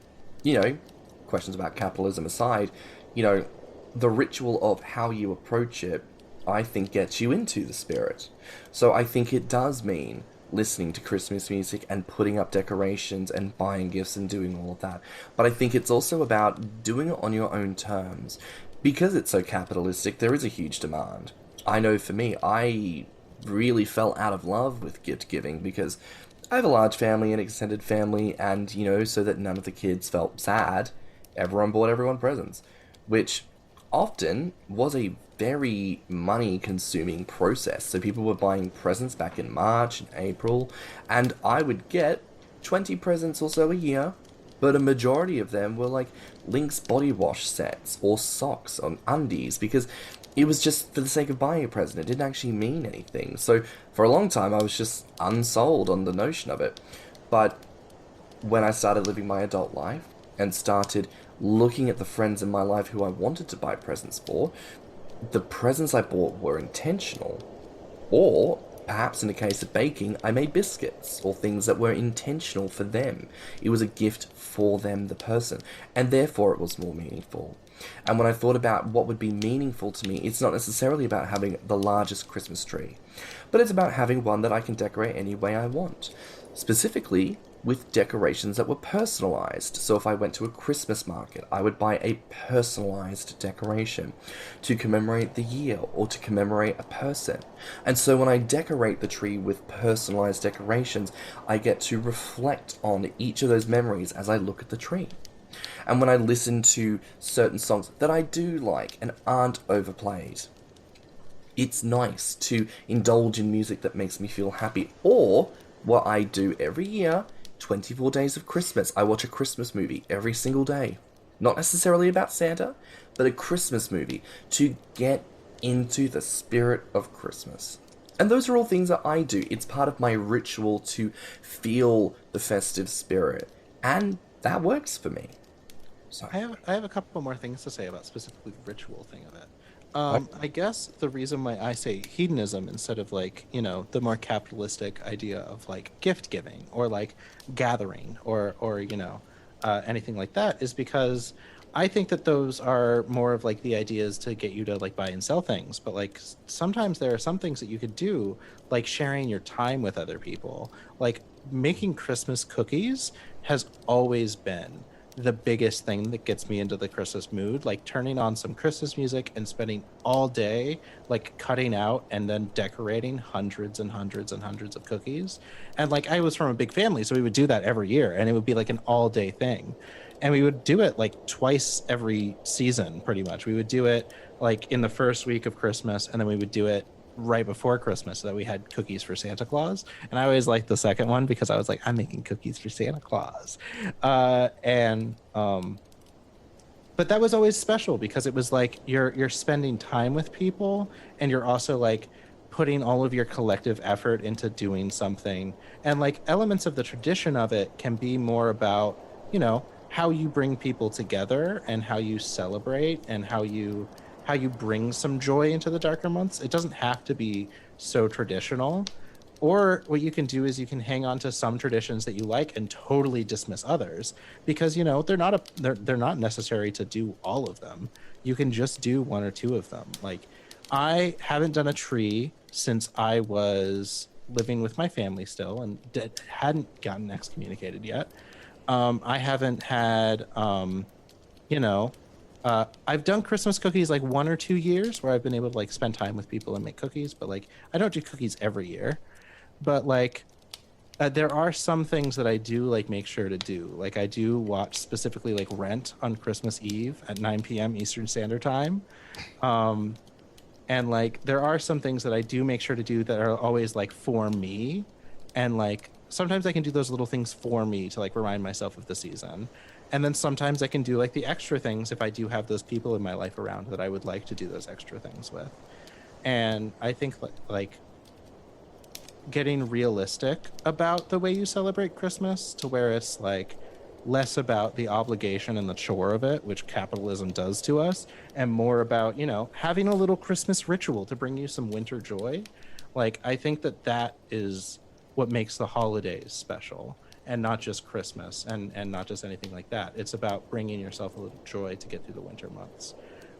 questions about capitalism aside, the ritual of how you approach it, I think gets you into the spirit. So I think it does mean listening to Christmas music and putting up decorations and buying gifts and doing all of that. But I think it's also about doing it on your own terms. Because it's so capitalistic, there is a huge demand. I know for me, I really fell out of love with gift giving because I have a large family, an extended family, and, so that none of the kids felt sad, everyone bought everyone presents, which often was a very money-consuming process. So people were buying presents back in March and April, and I would get 20 presents or so a year, but a majority of them were like Lynx body wash sets or socks on undies, because it was just for the sake of buying a present. It didn't actually mean anything. So for a long time, I was just unsold on the notion of it. But when I started living my adult life and started looking at the friends in my life who I wanted to buy presents for, the presents I bought were intentional. Or, perhaps in the case of baking, I made biscuits or things that were intentional for them. It was a gift for them, the person, and therefore it was more meaningful. And when I thought about what would be meaningful to me, it's not necessarily about having the largest Christmas tree, but it's about having one that I can decorate any way I want. Specifically, with decorations that were personalized. So if I went to a Christmas market, I would buy a personalized decoration to commemorate the year or to commemorate a person. And so when I decorate the tree with personalized decorations, I get to reflect on each of those memories as I look at the tree. And when I listen to certain songs that I do like and aren't overplayed, it's nice to indulge in music that makes me feel happy. Or what I do every year, 24 Days of Christmas. I watch a Christmas movie every single day. Not necessarily about Santa, but a Christmas movie to get into the spirit of Christmas. And those are all things that I do. It's part of my ritual to feel the festive spirit. And that works for me. So I have a couple more things to say about specifically the ritual thing of it. I guess the reason why I say hedonism instead of the more capitalistic idea of gift giving or gathering or anything like that is because I think that those are more of the ideas to get you to buy and sell things. But sometimes there are some things that you could do, like sharing your time with other people. Making Christmas cookies has always been the biggest thing that gets me into the Christmas mood, turning on some Christmas music and spending all day cutting out and then decorating hundreds and hundreds and hundreds of cookies. And I was from a big family, so we would do that every year, and it would be an all day thing. And we would do it twice every season, pretty much. We would do it in the first week of Christmas, and then we would do it right before Christmas so that we had cookies for Santa Claus. And I always liked the second one because I was I'm making cookies for Santa Claus. But that was always special because it was you're spending time with people, and you're also putting all of your collective effort into doing something. And like elements of the tradition of it can be more about, you know, how you bring people together and how you celebrate and how you bring some joy into the darker months. It doesn't have to be so traditional. Or what you can do is you can hang on to some traditions that you like and totally dismiss others, because, you know, they're not necessary to do all of them. You can just do one or two of them. Like, I haven't done a tree since I was living with my family still and hadn't gotten excommunicated yet. I haven't had, you know, I've done Christmas cookies like 1 or 2 years where I've been able to like spend time with people and make cookies, but like I don't do cookies every year. But like there are some things that I do like make sure to do. Like I do watch specifically like Rent on Christmas Eve at 9 p.m. Eastern Standard Time. And like there are some things that I do make sure to do that are always like for me. And like sometimes I can do those little things for me to like remind myself of the season. And then sometimes I can do like the extra things if I do have those people in my life around that I would like to do those extra things with. And I think like getting realistic about the way you celebrate Christmas to where it's like less about the obligation and the chore of it, which capitalism does to us, and more about, you know, having a little Christmas ritual to bring you some winter joy. Like, I think that is what makes the holidays special, and not just Christmas and not just anything like that. It's about bringing yourself a little joy to get through the winter months.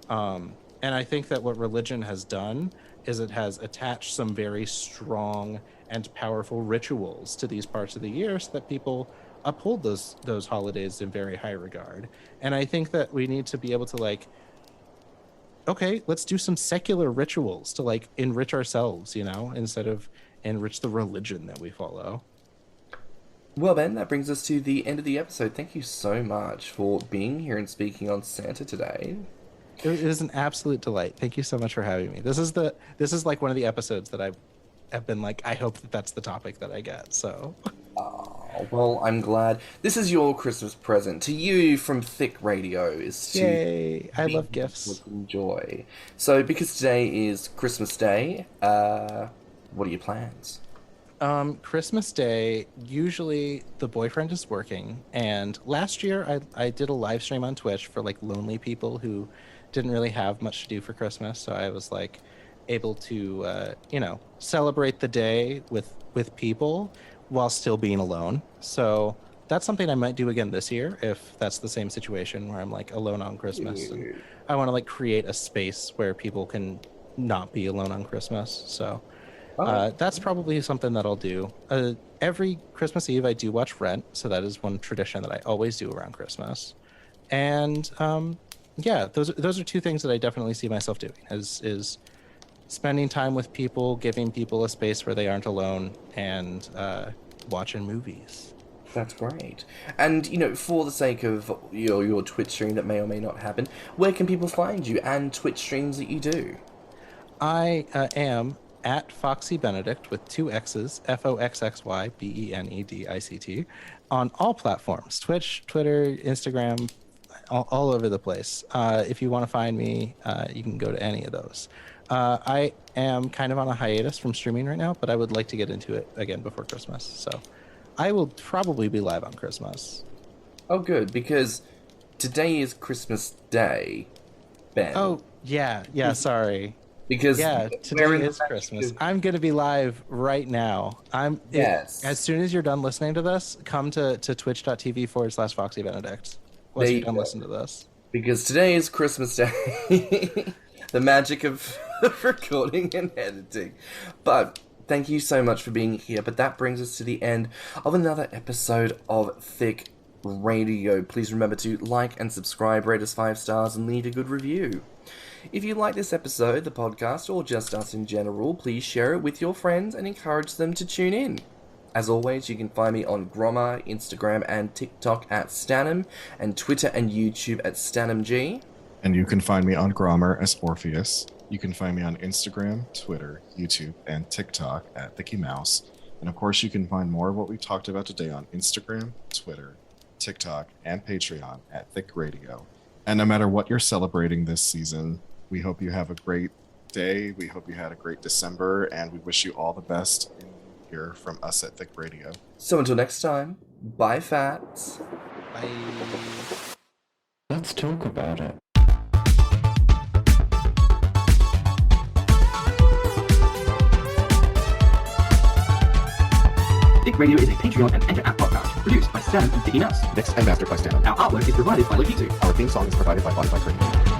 And I think that what religion has done is it has attached some very strong and powerful rituals to these parts of the year so that people uphold those holidays in very high regard. And I think that we need to be able to like, okay, let's do some secular rituals to like enrich ourselves, you know, instead of enrich the religion that we follow. Well, Ben, that brings us to the end of the episode. Thank you so much for being here and speaking on Santa today. It is an absolute delight. Thank you so much for having me. This is like one of the episodes that I've been like, I hope that that's the topic that I get. So, oh, well, I'm glad. This is your Christmas present to you from Thicc Radio. Is to yay! I love gifts. Enjoy. So, because today is Christmas Day, what are your plans? Christmas Day, usually the boyfriend is working, and last year I did a live stream on Twitch for like lonely people who didn't really have much to do for Christmas, so I was like able to you know, celebrate the day with people while still being alone. So that's something I might do again this year if that's the same situation where I'm like alone on Christmas and I want to like create a space where people can not be alone on Christmas. So that's probably something that I'll do. Every Christmas Eve, I do watch Rent, so that is one tradition that I always do around Christmas. And yeah, those are two things that I definitely see myself doing: is spending time with people, giving people a space where they aren't alone, and watching movies. That's great. And, you know, for the sake of your Twitch stream that may or may not happen, where can people find you and Twitch streams that you do? I am at foxxybenedict with 2 X's, FOXXYBENEDICT, on all platforms: Twitch, Twitter, Instagram, all over the place. If you want to find me, you can go to any of those. I am kind of on a hiatus from streaming right now, but I would like to get into it again before Christmas. So I will probably be live on Christmas. Oh, good, because today is Christmas Day, Ben. Oh, yeah, sorry. Because today is Christmas. I'm going to be live right now. As soon as you're done listening to this, come to twitch.tv/foxxybenedict. Once you're done listening to this. Because today is Christmas Day. The magic of recording and editing. But thank you so much for being here. But that brings us to the end of another episode of Thicc Radio. Please remember to like and subscribe, rate us 5 stars, and leave a good review. If you like this episode, the podcast, or just us in general, please share it with your friends and encourage them to tune in. As always, you can find me on Grommr, Instagram, and TikTok at stannnum, and Twitter and YouTube at stannnumg. And you can find me on Grommr as Orpheus. You can find me on Instagram, Twitter, YouTube, and TikTok at thiccmouse. And of course, you can find more of what we talked about today on Instagram, Twitter, TikTok, and Patreon at Thicc Radio. And no matter what you're celebrating this season, we hope you have a great day. We hope you had a great December, and we wish you all the best in the new year from us at Thicc Radio. So until next time, bye, fats. Bye. Let's talk about it. Thicc Radio is a Patreon and Enter app podcast produced by Stan and Dicky Nuts. Mixed and mastered by stannnum. Our artwork is provided by Lokitu. Our theme song is provided by Spotify.